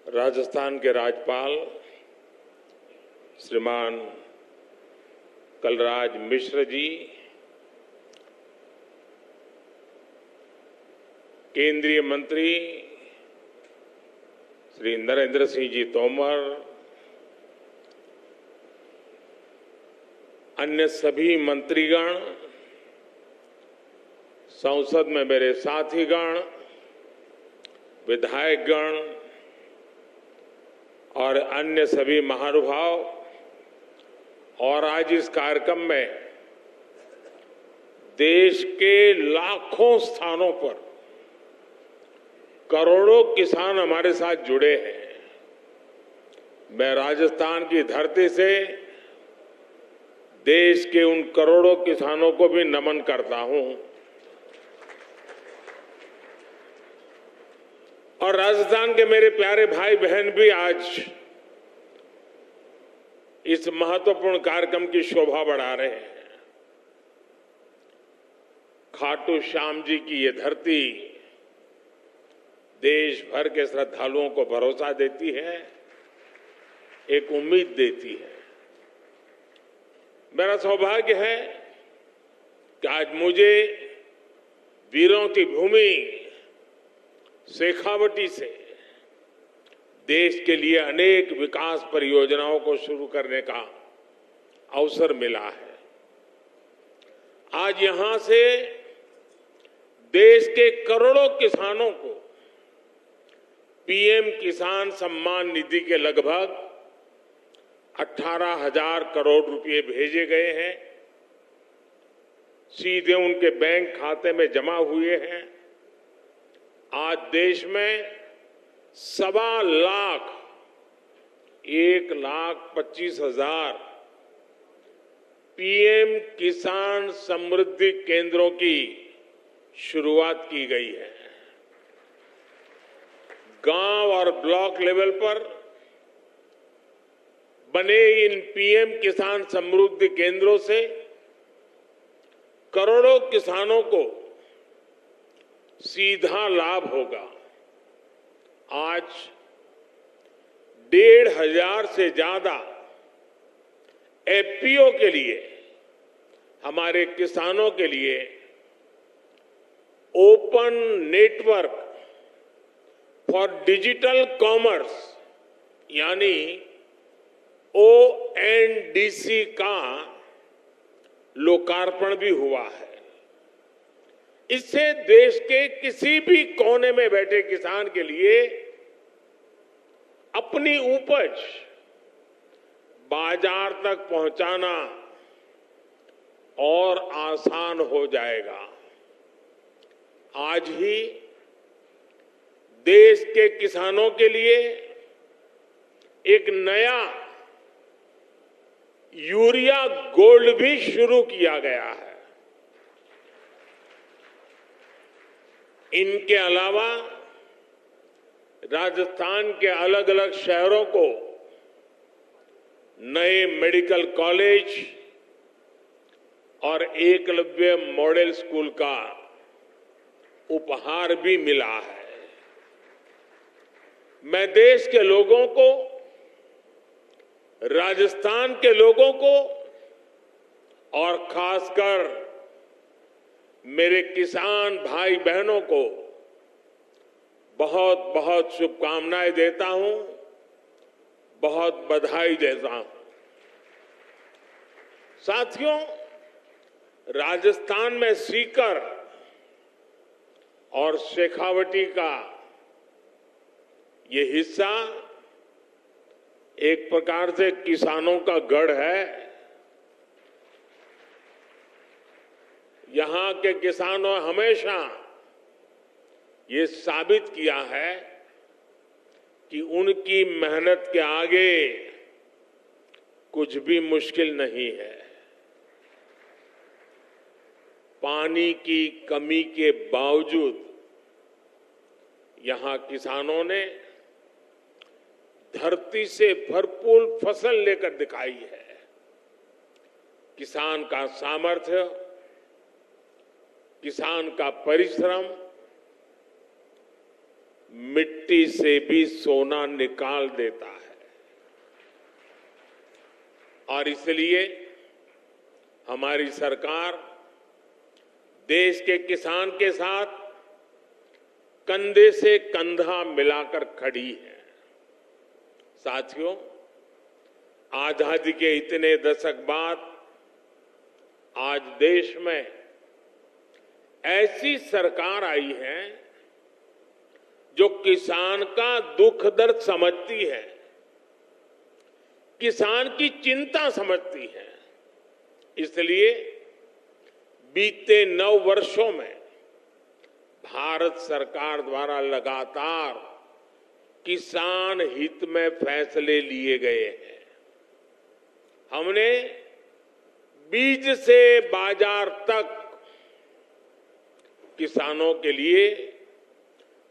राजस्थान के राज्यपाल श्रीमान कलराज मिश्र जी, केंद्रीय मंत्री श्री नरेंद्र सिंह जी तोमर, अन्य सभी मंत्रीगण, संसद में मेरे साथीगण, विधायकगण और अन्य सभी महानुभाव, और आज इस कार्यक्रम में देश के लाखों स्थानों पर करोड़ों किसान हमारे साथ जुड़े हैं। मैं राजस्थान की धरती से देश के उन करोड़ों किसानों को भी नमन करता हूं और राजस्थान के मेरे प्यारे भाई बहन भी आज इस महत्वपूर्ण कार्यक्रम की शोभा बढ़ा रहे हैं। खाटू श्याम जी की ये धरती देश भर के श्रद्धालुओं को भरोसा देती है, एक उम्मीद देती है। मेरा सौभाग्य है कि आज मुझे वीरों की भूमि शेखावटी से देश के लिए अनेक विकास परियोजनाओं को शुरू करने का अवसर मिला है। आज यहां से देश के करोड़ों किसानों को पीएम किसान सम्मान निधि के लगभग 18,000 करोड़ रुपए भेजे गए हैं, सीधे उनके बैंक खाते में जमा हुए हैं। आज देश में 1,25,000 पीएम किसान समृद्धि केंद्रों की शुरुआत की गई है। गांव और ब्लॉक लेवल पर बने इन पीएम किसान समृद्धि केंद्रों से करोड़ों किसानों को सीधा लाभ होगा। आज 1,500 से ज्यादा एफपीओ के लिए, हमारे किसानों के लिए open network for digital commerce यानी ONDC का लोकार्पण भी हुआ है। इससे देश के किसी भी कोने में बैठे किसान के लिए अपनी उपज बाजार तक पहुंचाना और आसान हो जाएगा। आज ही देश के किसानों के लिए एक नया यूरिया गोल्ड भी शुरू किया गया है। इनके अलावा राजस्थान के अलग अलग शहरों को नए मेडिकल कॉलेज और एकलव्य मॉडल स्कूल का उपहार भी मिला है। मैं देश के लोगों को, राजस्थान के लोगों को और खासकर मेरे किसान भाई बहनों को बहुत बहुत शुभकामनाएं देता हूं, बहुत बधाई देता हूं। साथियों, राजस्थान में सीकर और शेखावटी का ये हिस्सा एक प्रकार से किसानों का गढ़ है। यहां के किसानों हमेशा ये साबित किया है कि उनकी मेहनत के आगे कुछ भी मुश्किल नहीं है। पानी की कमी के बावजूद यहां किसानों ने धरती से भरपूर फसल लेकर दिखाई है। किसान का सामर्थ्य, किसान का परिश्रम मिट्टी से भी सोना निकाल देता है। और इसलिए हमारी सरकार देश के किसान के साथ कंधे से कंधा मिलाकर खड़ी है। साथियों, आजादी के इतने दशक बाद आज देश में ऐसी सरकार आई है जो किसान का दुख दर्द समझती है, किसान की चिंता समझती है। इसलिए बीते 9 वर्षों में भारत सरकार द्वारा लगातार किसान हित में फैसले लिए गए हैं। हमने बीज से बाजार तक किसानों के लिए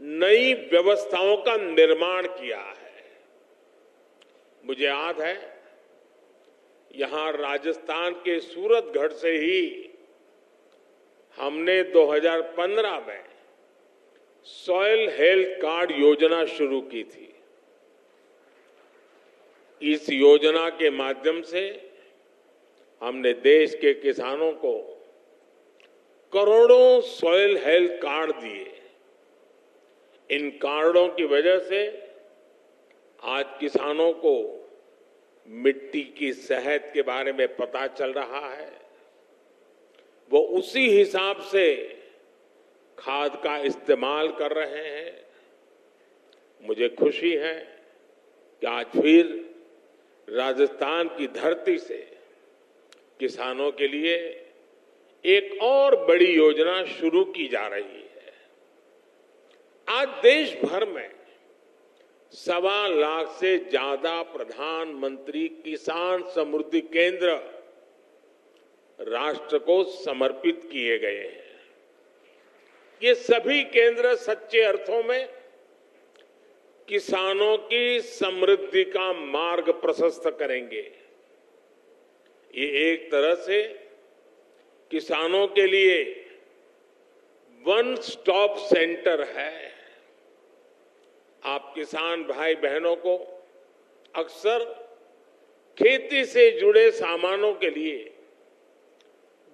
नई व्यवस्थाओं का निर्माण किया है। मुझे याद है, यहां राजस्थान के सूरतगढ़ से ही हमने 2015 में सॉइल हेल्थ कार्ड योजना शुरू की थी। इस योजना के माध्यम से हमने देश के किसानों को करोड़ों सॉइल हेल्थ कार्ड दिए। इन कार्डों की वजह से आज किसानों को मिट्टी की सेहत के बारे में पता चल रहा है। वो उसी हिसाब से खाद का इस्तेमाल कर रहे हैं। मुझे खुशी है कि आज फिर राजस्थान की धरती से किसानों के लिए एक और बड़ी योजना शुरू की जा रही है। आज देश भर में 1.25 लाख से ज्यादा प्रधानमंत्री किसान समृद्धि केंद्र राष्ट्र को समर्पित किए गए हैं। ये सभी केंद्र सच्चे अर्थों में किसानों की समृद्धि का मार्ग प्रशस्त करेंगे। ये एक तरह से किसानों के लिए वन स्टॉप सेंटर है। आप किसान भाई बहनों को अक्सर खेती से जुड़े सामानों के लिए,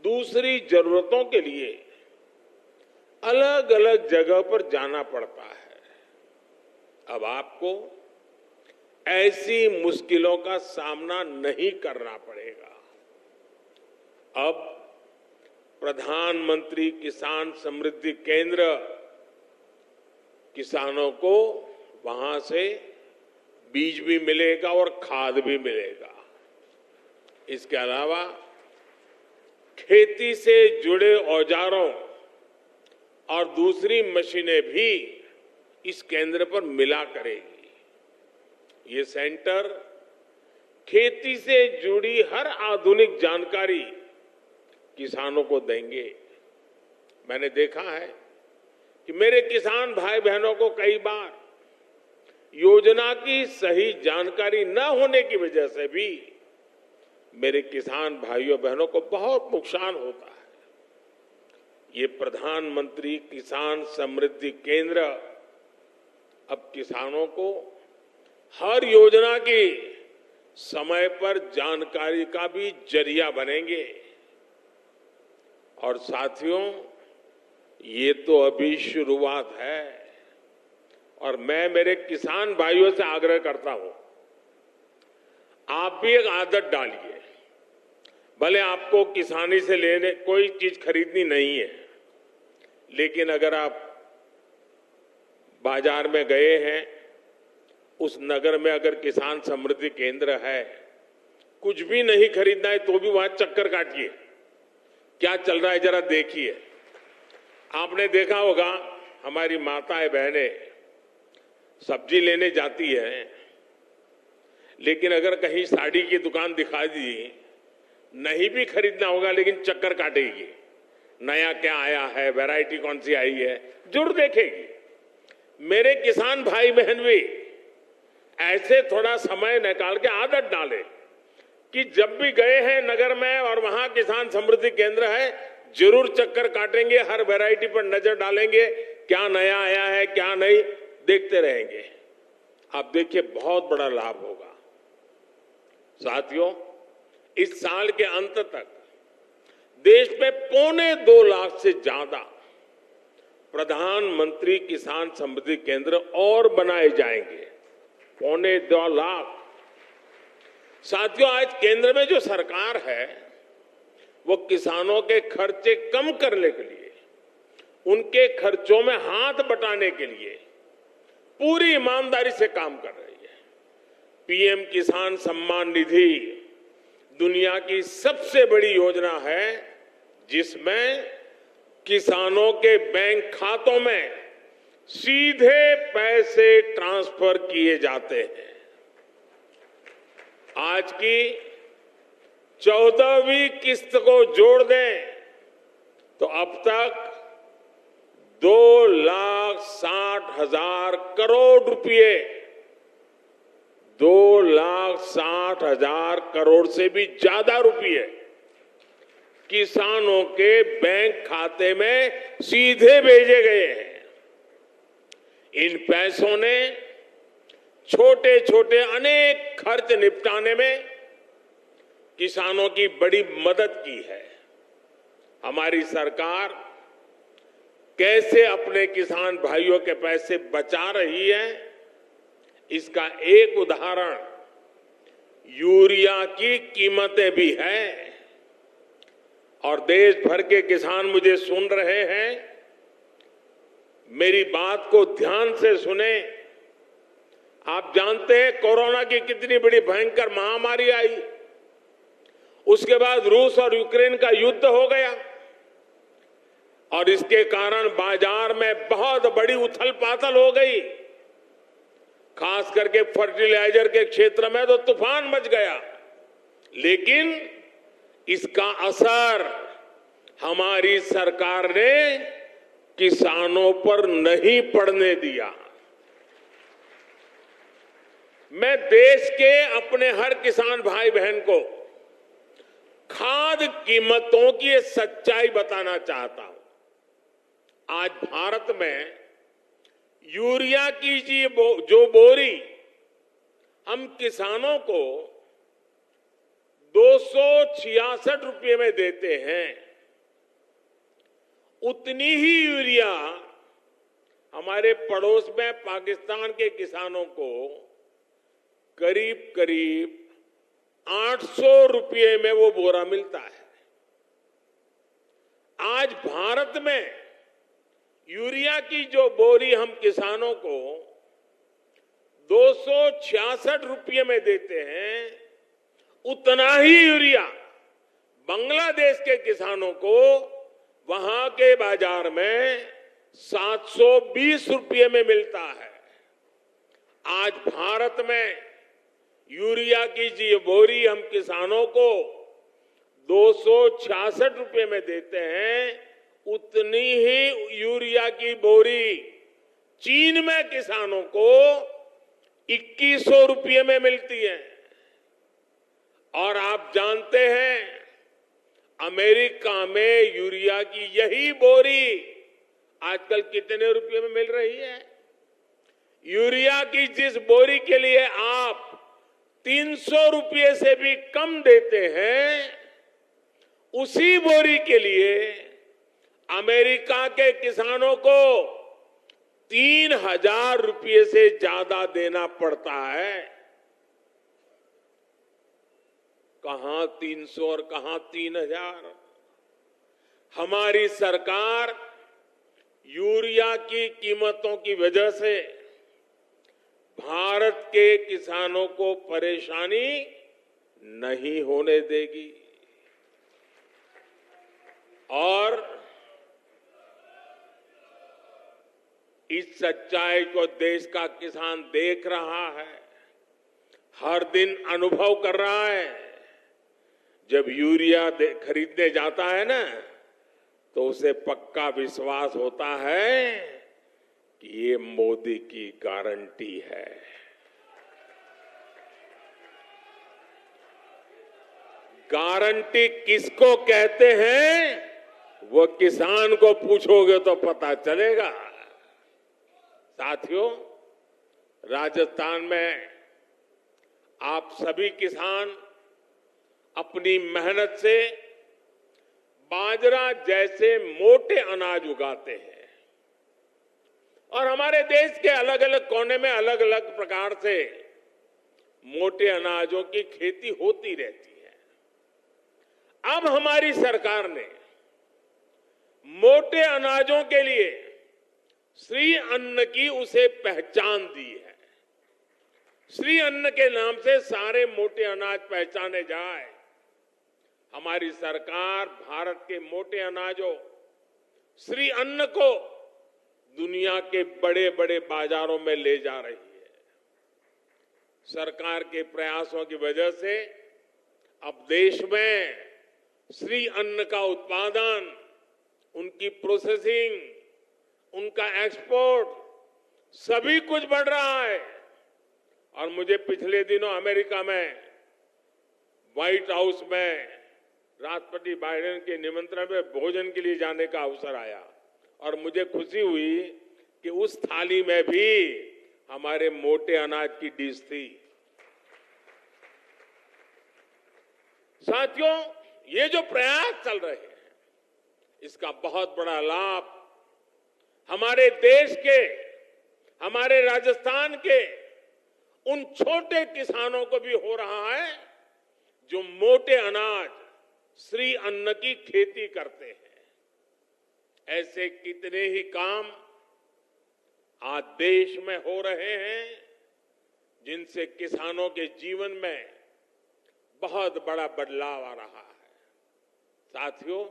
दूसरी जरूरतों के लिए अलग अलग जगह पर जाना पड़ता है। अब आपको ऐसी मुश्किलों का सामना नहीं करना पड़ेगा। अब प्रधानमंत्री किसान समृद्धि केंद्र किसानों को वहां से बीज भी मिलेगा और खाद भी मिलेगा। इसके अलावा खेती से जुड़े औजारों और दूसरी मशीनें भी इस केंद्र पर मिला करेगी। ये सेंटर खेती से जुड़ी हर आधुनिक जानकारी किसानों को देंगे। मैंने देखा है कि मेरे किसान भाई बहनों को कई बार योजना की सही जानकारी न होने की वजह से भी मेरे किसान भाइयों बहनों को बहुत नुकसान होता है। ये प्रधानमंत्री किसान समृद्धि केंद्र अब किसानों को हर योजना की समय पर जानकारी का भी जरिया बनेंगे। और साथियों, ये तो अभी शुरुआत है और मैं मेरे किसान भाइयों से आग्रह करता हूं, आप भी एक आदत डालिए। भले आपको किसानी से लेने कोई चीज खरीदनी नहीं है, लेकिन अगर आप बाजार में गए हैं, उस नगर में अगर किसान समृद्धि केंद्र है, कुछ भी नहीं खरीदना है तो भी वहां चक्कर काटिए, क्या चल रहा है जरा देखिए। आपने देखा होगा हमारी माताएं बहनें सब्जी लेने जाती है, लेकिन अगर कहीं साड़ी की दुकान दिखा दी, नहीं भी खरीदना होगा लेकिन चक्कर काटेगी, नया क्या आया है, वैरायटी कौन सी आई है, जरूर देखेगी। मेरे किसान भाई बहन भी ऐसे थोड़ा समय निकाल के आदत डाले कि जब भी गए हैं नगर में और वहां किसान समृद्धि केंद्र है, जरूर चक्कर काटेंगे, हर वैरायटी पर नजर डालेंगे, क्या नया आया है क्या नहीं। देखते रहेंगे। आप देखिए बहुत बड़ा लाभ होगा। साथियों, इस साल के अंत तक देश में 2.25 लाख से ज्यादा प्रधानमंत्री किसान समृद्धि केंद्र और बनाए जाएंगे। 2.25 लाख। साथियों, आज केंद्र में जो सरकार है वो किसानों के खर्चे कम करने के लिए, उनके खर्चों में हाथ बटाने के लिए पूरी ईमानदारी से काम कर रही है। पीएम किसान सम्मान निधि दुनिया की सबसे बड़ी योजना है जिसमें किसानों के बैंक खातों में सीधे पैसे ट्रांसफर किए जाते हैं। आज की 14वीं किस्त को जोड़ दें तो अब तक 2,60,000 करोड़ रुपए, 2,60,000 करोड़ से भी ज्यादा रुपए किसानों के बैंक खाते में सीधे भेजे गए हैं। इन पैसों ने छोटे छोटे अनेक खर्च निपटाने में किसानों की बड़ी मदद की है। हमारी सरकार कैसे अपने किसान भाइयों के पैसे बचा रही है, इसका एक उदाहरण यूरिया की कीमतें भी है। और देश भर के किसान मुझे सुन रहे हैं, मेरी बात को ध्यान से सुने। आप जानते हैं कोरोना की कितनी बड़ी भयंकर महामारी आई, उसके बाद रूस और यूक्रेन का युद्ध हो गया और इसके कारण बाजार में बहुत बड़ी उथल पाथल हो गई। खास करके फर्टिलाइजर के क्षेत्र में तो तूफान मच गया, लेकिन इसका असर हमारी सरकार ने किसानों पर नहीं पड़ने दिया। मैं देश के अपने हर किसान भाई बहन को खाद कीमतों की ये सच्चाई बताना चाहता हूं। आज भारत में यूरिया की जो बोरी हम किसानों को 266 रुपये में देते हैं, उतनी ही यूरिया हमारे पड़ोस में पाकिस्तान के किसानों को करीब करीब 800 रुपये में वो बोरा मिलता है। आज भारत में यूरिया की जो बोरी हम किसानों को 266 रुपये में देते हैं, उतना ही यूरिया बांग्लादेश के किसानों को वहां के बाजार में 720 रुपये में मिलता है। आज भारत में यूरिया की जो बोरी हम किसानों को 266 रुपये में देते हैं, उतनी ही यूरिया की बोरी चीन में किसानों को 2100 रुपये में मिलती है। और आप जानते हैं अमेरिका में यूरिया की यही बोरी आजकल कितने रुपये में मिल रही है? यूरिया की जिस बोरी के लिए आप 300 रुपये से भी कम देते हैं, उसी बोरी के लिए अमेरिका के किसानों को 3,000 रुपये से ज्यादा देना पड़ता है। कहां 300 और कहां 3,000? हमारी सरकार यूरिया की कीमतों की वजह से भारत के किसानों को परेशानी नहीं होने देगी। और इस सच्चाई को देश का किसान देख रहा है, हर दिन अनुभव कर रहा है। जब यूरिया खरीदने जाता है ना, तो उसे पक्का विश्वास होता है कि ये मोदी की गारंटी है। गारंटी किसको कहते हैं, वो किसान को पूछोगे तो पता चलेगा। साथियों, राजस्थान में आप सभी किसान अपनी मेहनत से बाजरा जैसे मोटे अनाज उगाते हैं और हमारे देश के अलग अलग कोने में अलग अलग प्रकार से मोटे अनाजों की खेती होती रहती है। अब हमारी सरकार ने मोटे अनाजों के लिए श्री अन्न की उसे पहचान दी है। श्री अन्न के नाम से सारे मोटे अनाज पहचाने जाए। हमारी सरकार भारत के मोटे अनाजों श्री अन्न को दुनिया के बड़े बड़े बाजारों में ले जा रही है। सरकार के प्रयासों की वजह से अब देश में श्री अन्न का उत्पादन, उनकी प्रोसेसिंग, उनका एक्सपोर्ट सभी कुछ बढ़ रहा है। और मुझे पिछले दिनों अमेरिका में व्हाइट हाउस में राष्ट्रपति बाइडेन के निमंत्रण में भोजन के लिए जाने का अवसर आया और मुझे खुशी हुई कि उस थाली में भी हमारे मोटे अनाज की डिश थी। साथियों, ये जो प्रयास चल रहे हैं इसका बहुत बड़ा लाभ हमारे देश के, हमारे राजस्थान के उन छोटे किसानों को भी हो रहा है जो मोटे अनाज श्री अन्न की खेती करते हैं। ऐसे कितने ही काम आज देश में हो रहे हैं जिनसे किसानों के जीवन में बहुत बड़ा बदलाव आ रहा है। साथियों,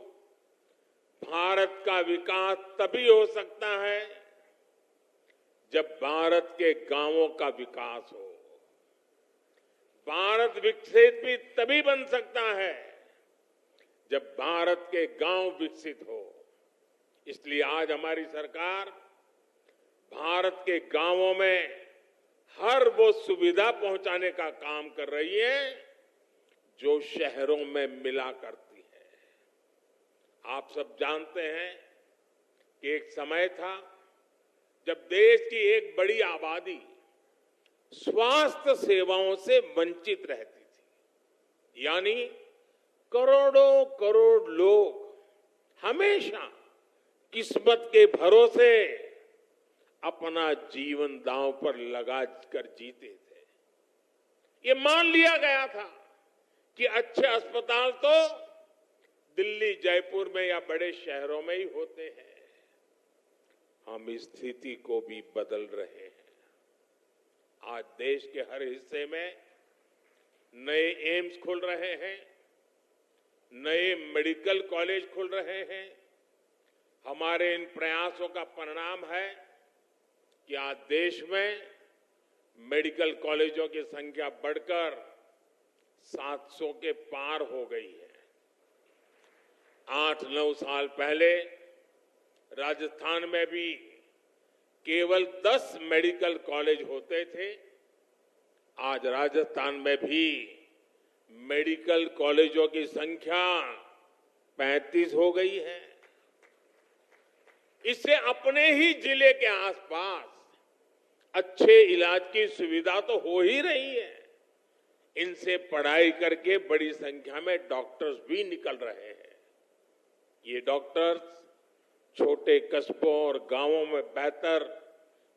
भारत का विकास तभी हो सकता है जब भारत के गांवों का विकास हो। भारत विकसित भी तभी बन सकता है जब भारत के गांव विकसित हो। इसलिए आज हमारी सरकार भारत के गांवों में हर वो सुविधा पहुंचाने का काम कर रही है जो शहरों में मिला करती है। आप सब जानते हैं कि एक समय था जब देश की एक बड़ी आबादी स्वास्थ्य सेवाओं से वंचित रहती थी। यानी करोड़ों करोड़ लोग हमेशा किस्मत के भरोसे अपना जीवन दांव पर लगा कर जीते थे। ये मान लिया गया था कि अच्छे अस्पताल तो दिल्ली, जयपुर में या बड़े शहरों में ही होते हैं। हम इस स्थिति को भी बदल रहे हैं। आज देश के हर हिस्से में नए एम्स खुल रहे हैं, नए मेडिकल कॉलेज खुल रहे हैं। हमारे इन प्रयासों का परिणाम है कि आज देश में मेडिकल कॉलेजों की संख्या बढ़कर 700 के पार हो गई है। 8-9 साल पहले राजस्थान में भी केवल 10 मेडिकल कॉलेज होते थे। आज राजस्थान में भी मेडिकल कॉलेजों की संख्या 35 हो गई है। इससे अपने ही जिले के आसपास अच्छे इलाज की सुविधा तो हो ही रही है। इनसे पढ़ाई करके बड़ी संख्या में डॉक्टर्स भी निकल रहे हैं। ये डॉक्टर्स छोटे कस्बों और गांवों में बेहतर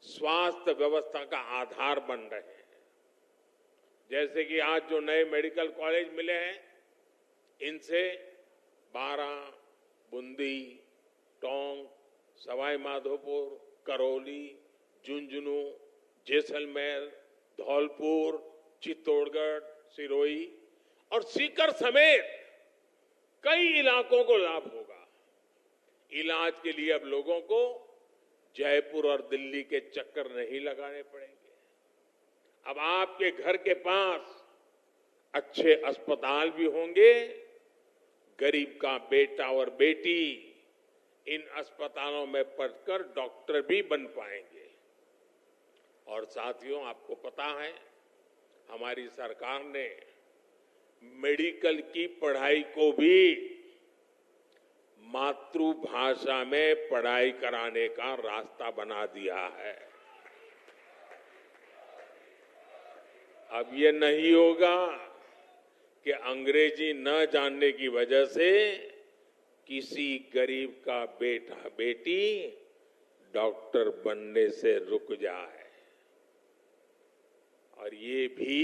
स्वास्थ्य व्यवस्था का आधार बन रहे हैं। जैसे कि आज जो नए मेडिकल कॉलेज मिले हैं, इनसे बारां, बूंदी, टोंक, सवाई माधोपुर, करौली, झुंझुनू, जैसलमेर, धौलपुर, चित्तौड़गढ़, सिरोही और सीकर समेत कई इलाकों को लाभ होगा। इलाज के लिए अब लोगों को जयपुर और दिल्ली के चक्कर नहीं लगाने पड़ेंगे। अब आपके घर के पास अच्छे अस्पताल भी होंगे। गरीब का बेटा और बेटी इन अस्पतालों में पढ़कर डॉक्टर भी बन पाएंगे। और साथियों, आपको पता है हमारी सरकार ने मेडिकल की पढ़ाई को भी मातृभाषा में पढ़ाई कराने का रास्ता बना दिया है। अब ये नहीं होगा कि अंग्रेजी न जानने की वजह से किसी गरीब का बेटा बेटी डॉक्टर बनने से रुक जाए। और ये भी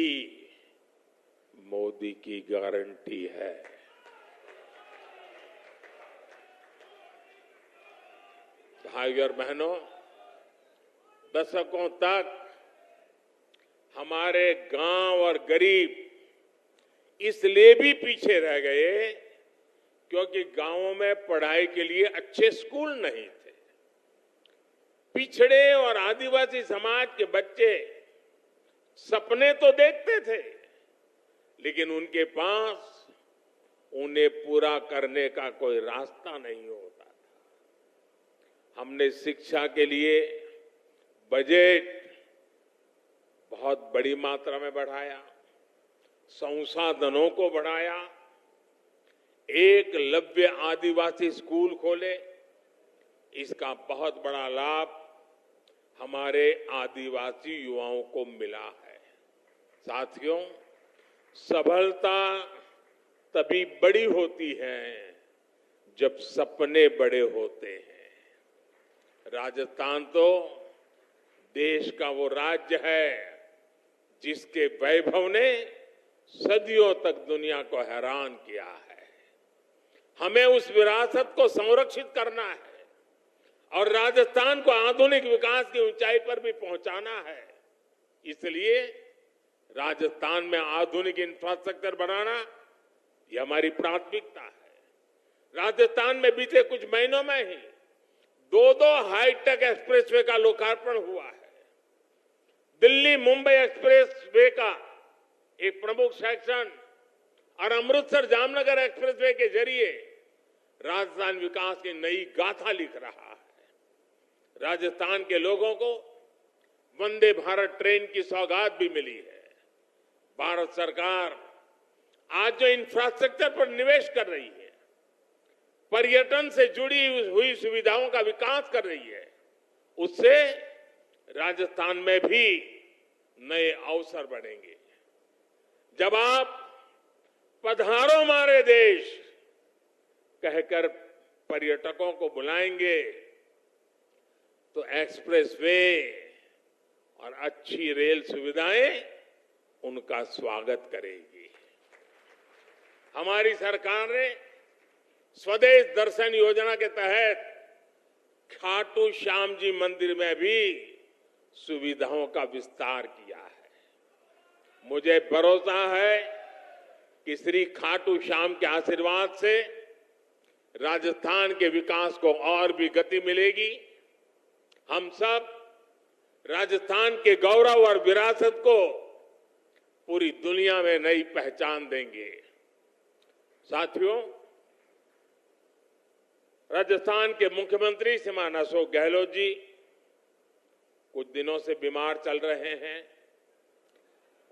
मोदी की गारंटी है। भाइयों और बहनों, दशकों तक हमारे गांव और गरीब इसलिए भी पीछे रह गए क्योंकि गांवों में पढ़ाई के लिए अच्छे स्कूल नहीं थे। पिछड़े और आदिवासी समाज के बच्चे सपने तो देखते थे, लेकिन उनके पास उन्हें पूरा करने का कोई रास्ता नहीं होता था। हमने शिक्षा के लिए बजट बहुत बड़ी मात्रा में बढ़ाया, संसाधनों को बढ़ाया, एकलव्य आदिवासी स्कूल खोले। इसका बहुत बड़ा लाभ हमारे आदिवासी युवाओं को मिला है। साथियों, सफलता तभी बड़ी होती है जब सपने बड़े होते हैं। राजस्थान तो देश का वो राज्य है जिसके वैभव ने सदियों तक दुनिया को हैरान किया है। हमें उस विरासत को संरक्षित करना है और राजस्थान को आधुनिक विकास की ऊंचाई पर भी पहुंचाना है। इसलिए राजस्थान में आधुनिक इंफ्रास्ट्रक्चर बनाना यह हमारी प्राथमिकता है। राजस्थान में बीते कुछ महीनों में ही दो हाईटेक एक्सप्रेसवे का लोकार्पण हुआ है। दिल्ली मुंबई एक्सप्रेसवे का एक प्रमुख सेक्शन और अमृतसर जामनगर एक्सप्रेसवे के जरिए राजस्थान विकास की नई गाथा लिख रहा है। राजस्थान के लोगों को वंदे भारत ट्रेन की सौगात भी मिली है। भारत सरकार आज जो इंफ्रास्ट्रक्चर पर निवेश कर रही है, पर्यटन से जुड़ी हुई सुविधाओं का विकास कर रही है, उससे राजस्थान में भी नए अवसर बढ़ेंगे। जब आप पधारो हमारे देश कहकर पर्यटकों को बुलाएंगे तो एक्सप्रेसवे और अच्छी रेल सुविधाएं उनका स्वागत करेगी। हमारी सरकार ने स्वदेश दर्शन योजना के तहत खाटू श्याम जी मंदिर में भी सुविधाओं का विस्तार किया है। मुझे भरोसा है कि श्री खाटू श्याम के आशीर्वाद से राजस्थान के विकास को और भी गति मिलेगी। हम सब राजस्थान के गौरव और विरासत को पूरी दुनिया में नई पहचान देंगे। साथियों, राजस्थान के मुख्यमंत्री श्रीमान अशोक गहलोत जी कुछ दिनों से बीमार चल रहे हैं।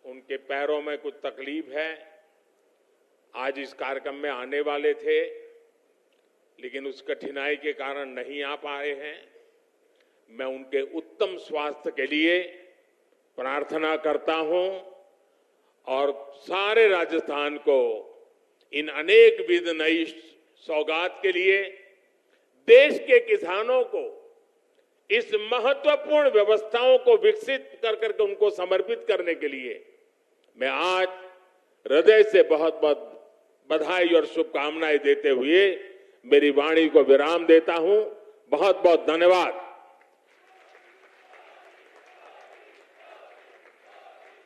उनके पैरों में कुछ तकलीफ है। आज इस कार्यक्रम में आने वाले थे, लेकिन उस कठिनाई के कारण नहीं आ पाए हैं। मैं उनके उत्तम स्वास्थ्य के लिए प्रार्थना करता हूं और सारे राजस्थान को इन अनेक विध नई सौगात के लिए, देश के किसानों को इस महत्वपूर्ण व्यवस्थाओं को विकसित कर करके उनको समर्पित करने के लिए मैं आज हृदय से बहुत बहुत बधाई और शुभकामनाएं देते हुए मेरी वाणी को विराम देता हूं। बहुत बहुत धन्यवाद।